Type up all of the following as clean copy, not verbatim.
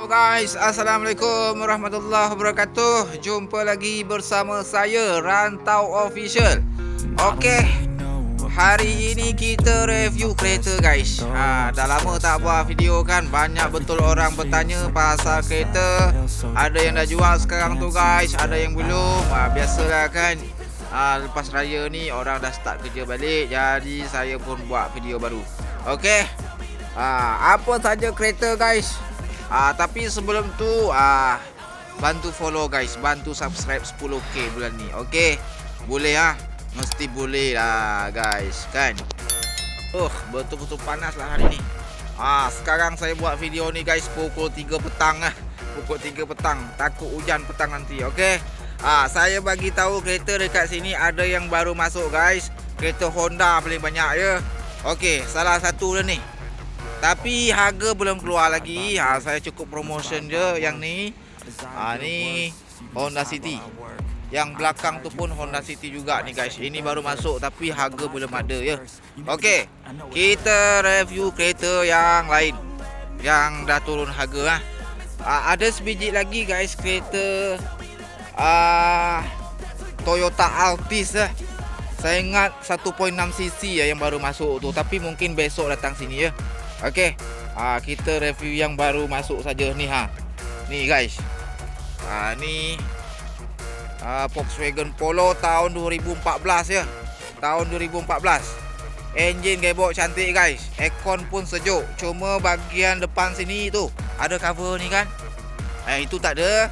Hello guys, Assalamualaikum warahmatullahi wabarakatuh. Jumpa lagi bersama saya Rantau Official. Okey, hari ini kita review kereta guys. Dah lama tak buat video kan. Banyak betul orang bertanya pasal kereta. Ada yang dah jual sekarang tu guys, ada yang belum. Biasalah kan. Lepas raya ni orang dah start kerja balik. Jadi saya pun buat video baru. Okey. Apa saja kereta guys. Tapi sebelum tu bantu follow guys, bantu subscribe 10k bulan ni. Okey. Boleh mesti boleh lah guys kan. Betul-betul panas lah hari ni. Sekarang saya buat video ni guys pukul 3 petang lah. Pukul 3 petang. Takut hujan petang nanti. Okey. Saya bagi tahu kereta dekat sini ada yang baru masuk guys. Kereta Honda paling banyak ya. Okey, salah satu dah ni. Tapi harga belum keluar lagi. Saya cukup promotion je yang ni. Ni Honda City. Yang belakang tu pun Honda City juga ni guys. Ini baru masuk tapi harga belum ada ya. Okey, kita review kereta yang lain yang dah turun harga ada sebiji lagi guys kereta Toyota Altis Saya ingat 1.6cc yang baru masuk tu, tapi mungkin besok datang sini ya. Okey, kita review yang baru masuk saja ni Ni guys. Ni Volkswagen Polo tahun 2014 ya. Tahun 2014. Enjin gearbox cantik guys. Aircon pun sejuk. Cuma bahagian depan sini tu ada cover ni kan. Itu tak ada.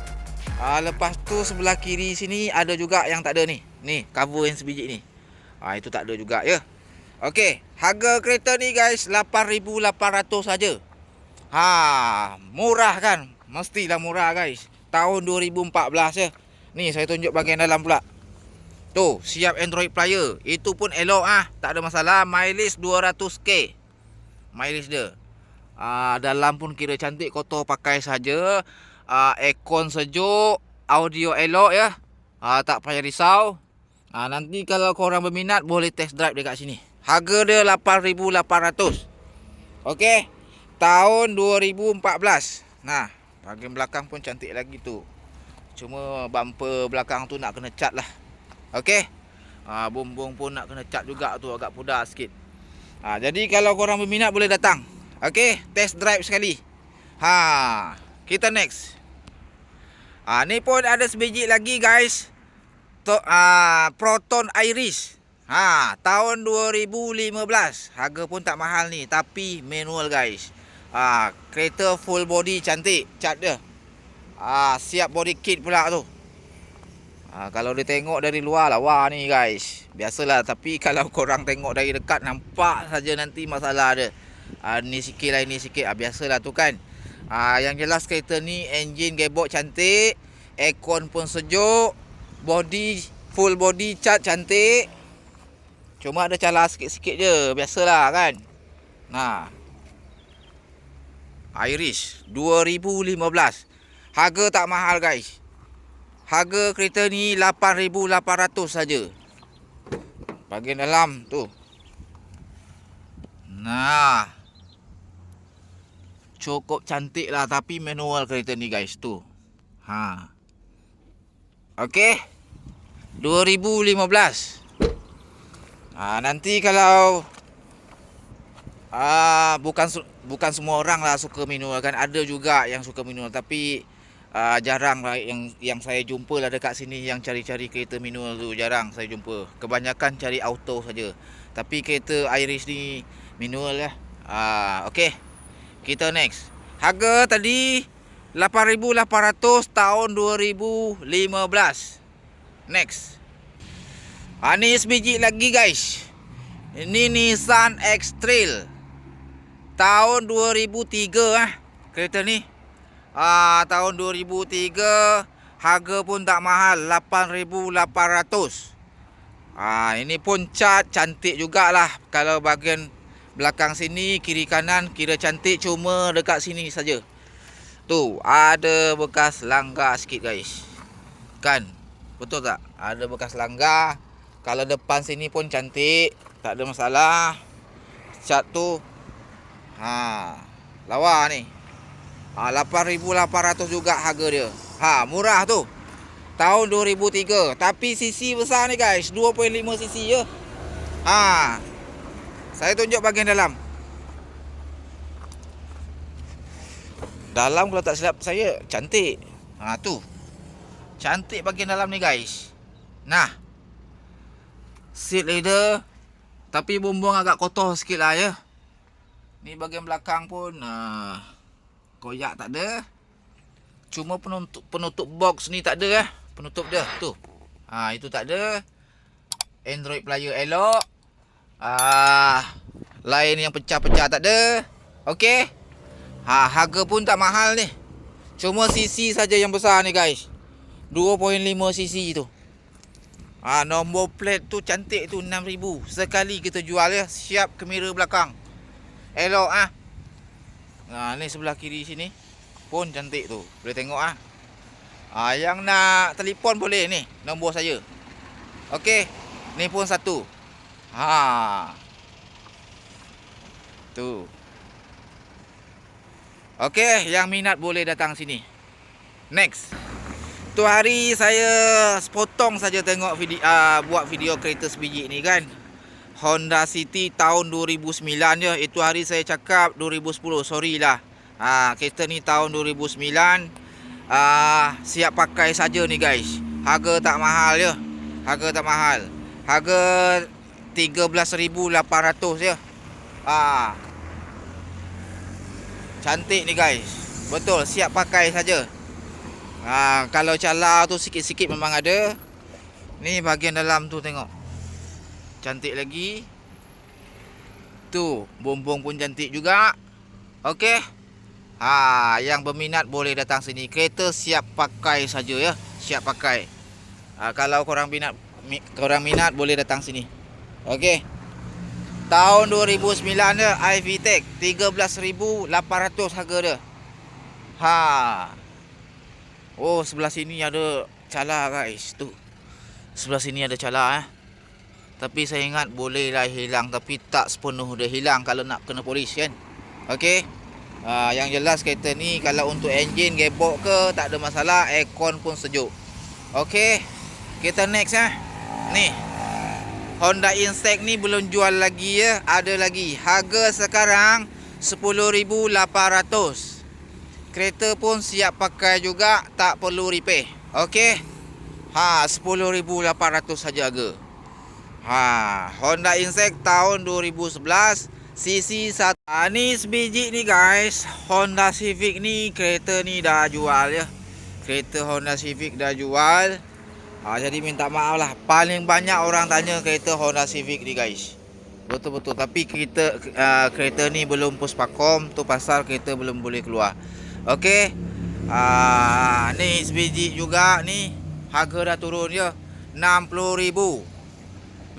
Lepas tu sebelah kiri sini ada juga yang tak ada ni. Ni cover yang sebiji ni. Itu tak ada juga ya. Okey, harga kereta ni guys 8,800 saja. Murah kan? Mestilah murah guys. Tahun 2014 ya. Ni saya tunjuk bahagian dalam pula. Tu, siap Android player. Itu pun elok tak ada masalah. Mileage 200k. Mileage dia. Dalam pun kira cantik, kotor pakai saja. Aircon sejuk, audio elok ya. Tak payah risau. Nanti kalau korang berminat boleh test drive dekat sini. Harga dia 8,800. Okey. Tahun 2014. Nah, bahagian belakang pun cantik lagi tu. Cuma bumper belakang tu nak kena cat lah. Okey. Bumbung pun nak kena cat juga tu, agak pudar sikit. Jadi kalau korang berminat boleh datang. Okey, test drive sekali. Kita next. Ni pun ada sebiji lagi guys. Proton Iris. Tahun 2015. Harga pun tak mahal ni, tapi manual guys. Kereta full body cantik, cat dia. Siap body kit pula tu. Kalau dia tengok dari luar lawa ni guys. Biasalah, tapi kalau korang tengok dari dekat nampak saja nanti masalah dia. Ni sikit lain ni sikit. Biasalah tu kan. Yang jelas kereta ni engine gearbox cantik, aircon pun sejuk, body full body cat cantik. Cuma ada calar sikit-sikit je, biasalah kan. Iris 2015. Harga tak mahal guys. Harga kereta ni 8,800 saja. Bahagian dalam tu. Cukup cantik lah, tapi manual kereta ni guys tu. Okey. 2015. Nanti kalau bukan semua orang lah suka manual kan. Ada juga yang suka manual, tapi jarang lah yang saya jumpa lah dekat sini yang cari-cari kereta manual tu. Jarang saya jumpa. Kebanyakan cari auto saja. Tapi kereta Iris ni manual lah. Okey. Kita next. Harga tadi 8,800 tahun 2015. Next. Ni sebiji lagi guys. Ini Nissan X-Trail tahun 2003 kereta ni. Tahun 2003. Harga pun tak mahal, 8,800. Ini pun cat cantik jugalah. Kalau bahagian belakang sini, kiri kanan kira cantik, cuma dekat sini saja. Tu ada bekas langgar sikit guys. Kan? Betul tak? Ada bekas langgar. Kalau depan sini pun cantik, tak ada masalah. Cat tu lawa ni. 8,800 juga harga dia. Murah tu. Tahun 2003. Tapi cc besar ni guys, 2.5 cc je. Saya tunjuk bahagian dalam. Dalam kalau tak silap saya cantik. Tu. Cantik bahagian dalam ni guys. Nah. Seat leather. Tapi bumbung agak kotor sikit lah ya. Ni bahagian belakang pun koyak tak ada. Cuma penutup box ni tak ada penutup dia tu. Itu tak ada. Android player elok. Lain yang pecah-pecah tak ada. Okey. Harga pun tak mahal ni. Cuma cc saja yang besar ni guys. 2.5 cc tu. Nombor plate tu cantik tu, 6,000. Sekali kita jual ya. Siap kamera belakang. Elok ni sebelah kiri sini pun cantik tu. Boleh tengok yang nak telefon boleh ni nombor saya. Okey. Ni pun satu. Tu. Okey, yang minat boleh datang sini. Next. Tu hari saya sepotong saja tengok video, buat video kereta sebiji ni kan. Honda City tahun 2009 je. Itu hari saya cakap 2010. Sorry lah. Kereta ni tahun 2009. Siap pakai saja ni guys. Harga tak mahal je. Harga tak mahal. Harga 13,800 je. Cantik ni guys. Betul, siap pakai saja. Kalau cala tu sikit-sikit memang ada. Ni bahagian dalam tu tengok. Cantik lagi. Tu, bumbung pun cantik juga. Okey. Yang berminat boleh datang sini. Kereta siap pakai saja ya. Siap pakai. Kalau korang minat boleh datang sini. Okey. Tahun 2009 dia iVTEC 13,800 harga dia. Sebelah sini ada cala guys. Tu. Sebelah sini ada cala Tapi saya ingat boleh lah hilang. Tapi tak sepenuh dia hilang kalau nak kena polis kan. Okey. Yang jelas kereta ni kalau untuk enjin gebok ke tak ada masalah. Aircon pun sejuk. Okey. Kita next Ni. Honda Insect ni belum jual lagi ya. Ada lagi. Harga sekarang 10,800. Kereta pun siap pakai juga. Tak perlu repair. Okey. 10,800 saja harga. Honda Insect tahun 2011. CC 1. Ni sebiji ni guys. Honda Civic ni. Kereta ni dah jual ya. Kereta Honda Civic dah jual. Jadi minta maaf lah. Paling banyak orang tanya kereta Honda Civic ni guys. Betul-betul. Tapi kereta ni belum puspakom. Tu pasal kereta belum boleh keluar. Okey. Ni sebiji juga ni. Harga dah turun ya. 60,000.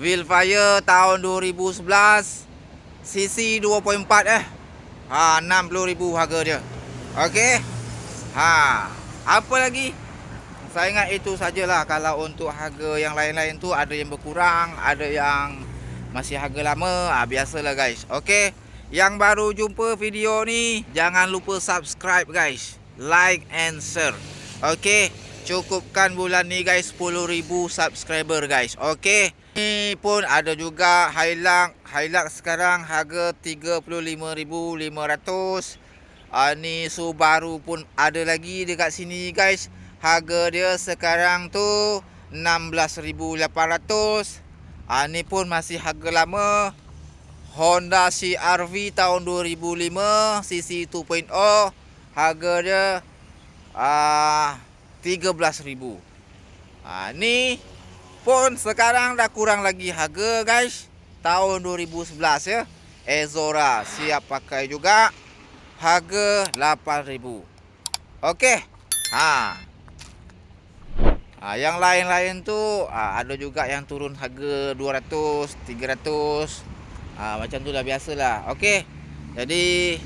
Wheelfire tahun 2011. CC 2.4 60,000 harga dia. Okey. Apa lagi? Saya ingat itu sajalah. Kalau untuk harga yang lain-lain tu ada yang berkurang, ada yang masih harga lama. Biasalah guys. Okey. Yang baru jumpa video ni, jangan lupa subscribe guys. Like and share. Okey. Cukupkan bulan ni guys 10,000 subscriber guys. Okey. Ni pun ada juga Hilux sekarang harga 35,500. Ni Subaru pun ada lagi dekat sini guys. Harga dia sekarang tu 16,800. Ni pun masih harga lama. Honda CR-V tahun 2005 CC 2.0. Harga dia 13,000. Ni pun sekarang dah kurang lagi harga guys. Tahun 2011 ya. Ezora siap pakai juga. Harga 8,000. Okey. Yang lain-lain tu ada juga yang turun harga 200, 300. Macam tu dah biasalah. Okey. Jadi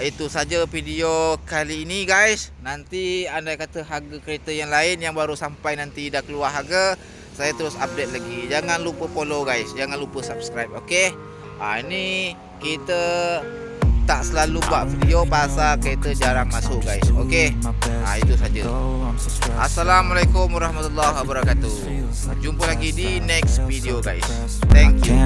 itu saja video kali ini guys. Nanti anda kata harga kereta yang lain yang baru sampai nanti dah keluar harga, saya terus update lagi. Jangan lupa follow guys. Jangan lupa subscribe. Okey. Ini kita tak selalu buat video pasal kereta jarang masuk guys. Okey. Itu saja. Assalamualaikum warahmatullahi wabarakatuh. Jumpa lagi di next video guys. Thank you.